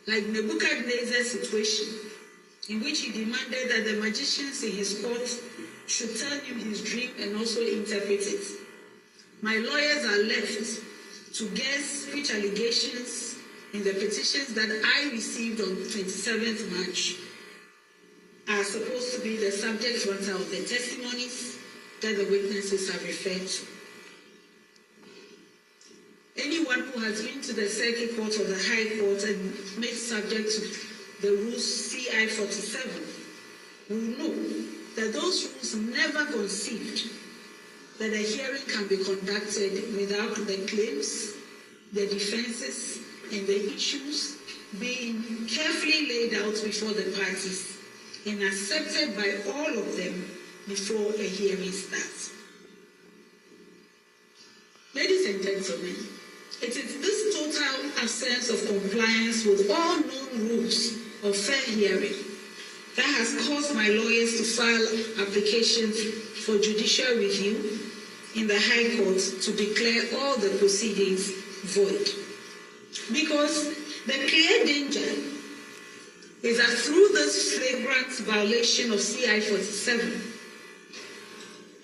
like Nebuchadnezzar's situation, in which he demanded that the magicians in his court should tell him his dream and also interpret it. My lawyers are left to guess which allegations in the petitions that I received on 27th March are supposed to be the subject matter of the testimonies that the witnesses have referred to. Anyone who has been to the Circuit Court or the High Court and made subject to the rules CI 47 will know that those rules never conceived that a hearing can be conducted without the claims, the defenses, and the issues being carefully laid out before the parties and accepted by all of them before a hearing starts. Ladies and gentlemen, it is this total absence of compliance with all known rules of fair hearing that has caused my lawyers to file applications for judicial review in the High Court to declare all the proceedings void. Because the clear danger is that through this flagrant violation of CI 47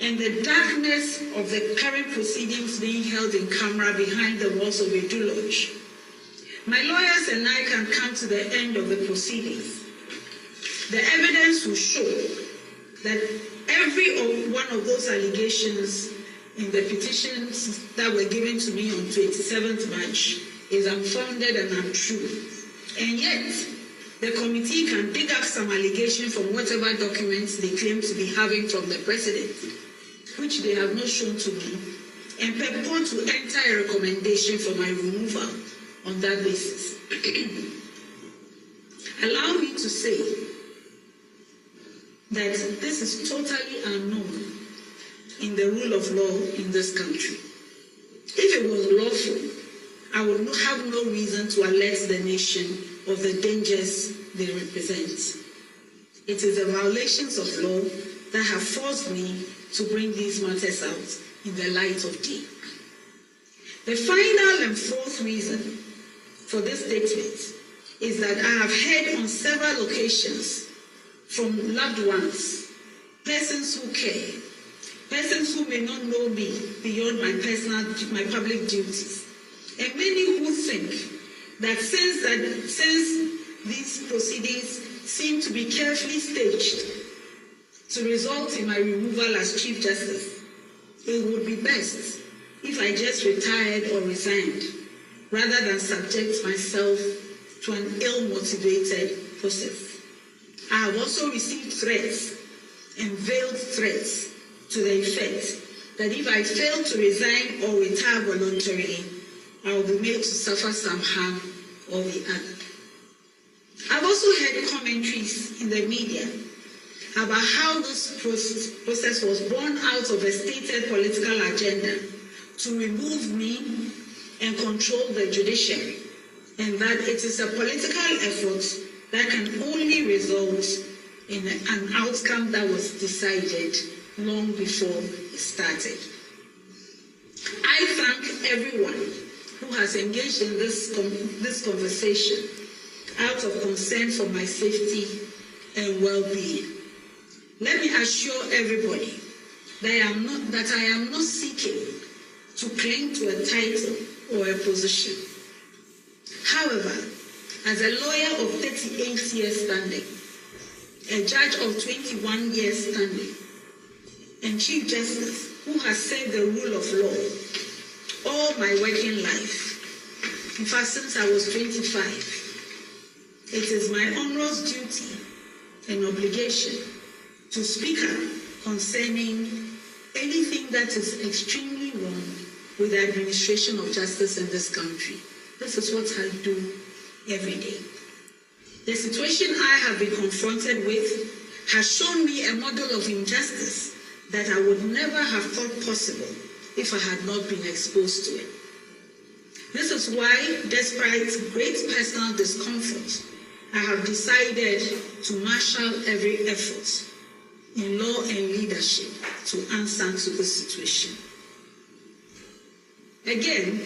and the darkness of the current proceedings being held in camera behind the walls of a Lodge, my lawyers and I can come to the end of the proceedings. The evidence will show that every one of those allegations in the petitions that were given to me on 27th March is unfounded and untrue. And yet, the committee can dig up some allegation from whatever documents they claim to be having from the president, which they have not shown to me, and purport to enter a recommendation for my removal on that basis. Allow me to say that this is totally unknown in the rule of law in this country. If it was lawful, I would have no reason to alert the nation of the dangers they represent. It is the violations of law that have forced me to bring these matters out in the light of day. The final and fourth reason for this statement is that I have heard on several occasions from loved ones, persons who care, persons who may not know me beyond my public duties, and many who think that since these proceedings seem to be carefully staged to result in my removal as Chief Justice, it would be best if I just retired or resigned, rather than subject myself to an ill-motivated process. I have also received threats and veiled threats to the effect that if I fail to resign or retire voluntarily, I will be made to suffer some harm or the other. I've also heard commentaries in the media about how this process was born out of a stated political agenda to remove me and control the judiciary, and that it is a political effort that can only result in an outcome that was decided long before it started. I thank everyone who has engaged in this conversation out of concern for my safety and well-being. Let me assure everybody that I am not seeking to cling to a title or a position. However, as a lawyer of 38 years standing, a judge of 21 years standing, and Chief Justice who has served the rule of law all my working life, in fact since I was 25, it is my onerous duty and obligation to speak up concerning anything that is extremely wrong with the administration of justice in this country. This is what I do every day. The situation I have been confronted with has shown me a model of injustice that I would never have thought possible if I had not been exposed to it. This is why, despite great personal discomfort, I have decided to marshal every effort in law and leadership to answer to this situation. Again,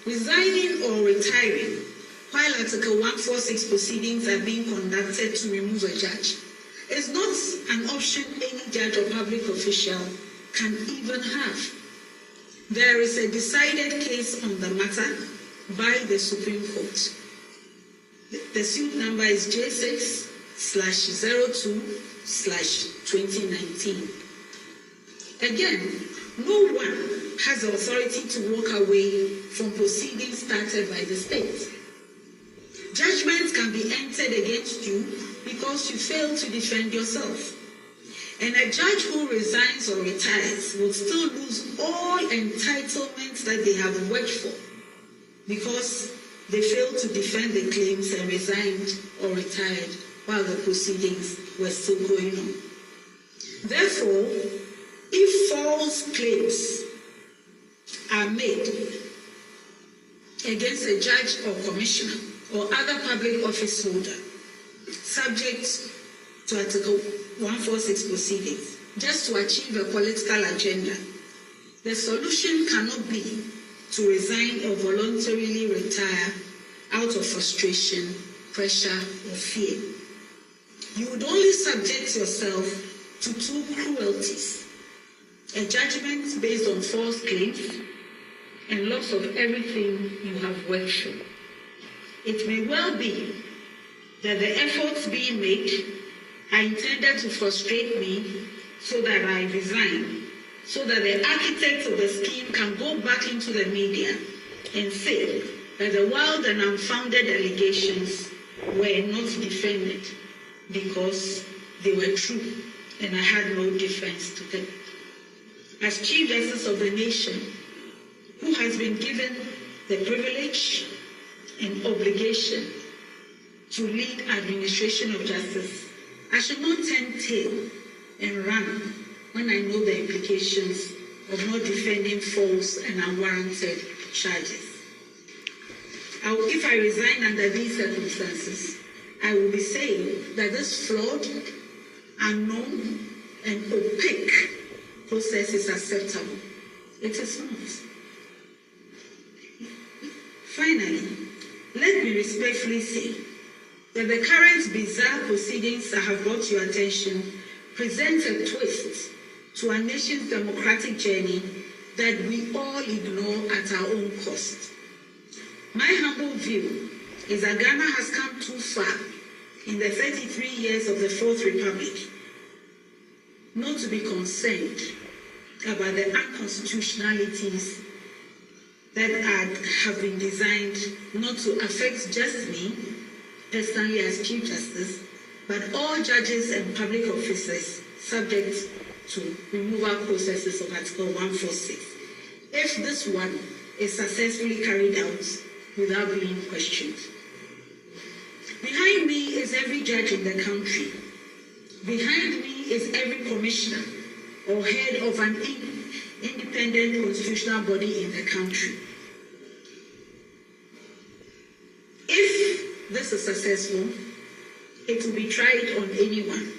resigning or retiring while Article 146 proceedings are being conducted to remove a judge, is not an option any judge or public official can even have. There is a decided case on the matter by the Supreme Court. The suit number is J6/02/2019. Again, no one has the authority to walk away from proceedings started by the state. Judgments can be entered against you because you failed to defend yourself. And a judge who resigns or retires will still lose all entitlements that they have worked for because they failed to defend the claims and resigned or retired while the proceedings were still going on. Therefore, if false claims are made against a judge or commissioner or other public office holder subject to Article 146 proceedings, just to achieve a political agenda, the solution cannot be to resign or voluntarily retire out of frustration, pressure, or fear. You would only subject yourself to two cruelties: a judgment based on false claims and loss of everything you have worked for. It may well be that the efforts being made are intended to frustrate me so that I resign, so that the architects of the scheme can go back into the media and say that the wild and unfounded allegations were not defended because they were true and I had no defense to them. As Chief Justice of the nation, who has been given the privilege and obligation to lead administration of justice, I should not turn tail and run when I know the implications of not defending false and unwarranted charges. If I resign under these circumstances, I will be saying that this flawed, unknown, and opaque process is acceptable. It is not. Finally, let me respectfully say that the current bizarre proceedings that have brought your attention present a twist to our nation's democratic journey that we all ignore at our own cost. My humble view is that Ghana has come too far in the 33 years of the Fourth Republic not to be concerned about the unconstitutionalities that have been designed not to affect just me personally as Chief Justice, but all judges and public officers subject to removal processes of Article 146, if this one is successfully carried out without being questioned. Behind me is every judge in the country. Behind me is every commissioner or head of an independent constitutional body in the country. If this is successful, it will be tried on anyone.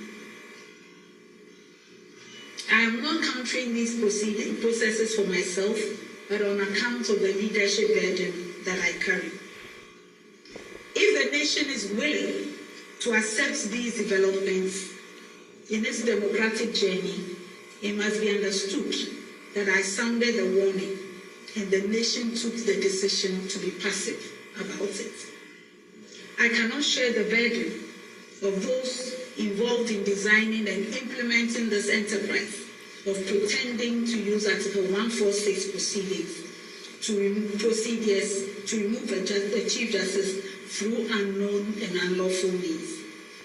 I am not countering these processes for myself, but on account of the leadership burden that I carry. If the nation is willing to accept these developments in its democratic journey, it must be understood that I sounded the warning and the nation took the decision to be passive about it. I cannot share the burden of those involved in designing and implementing this enterprise of pretending to use Article 146 proceedings to remove a Chief Justice through unknown and unlawful means.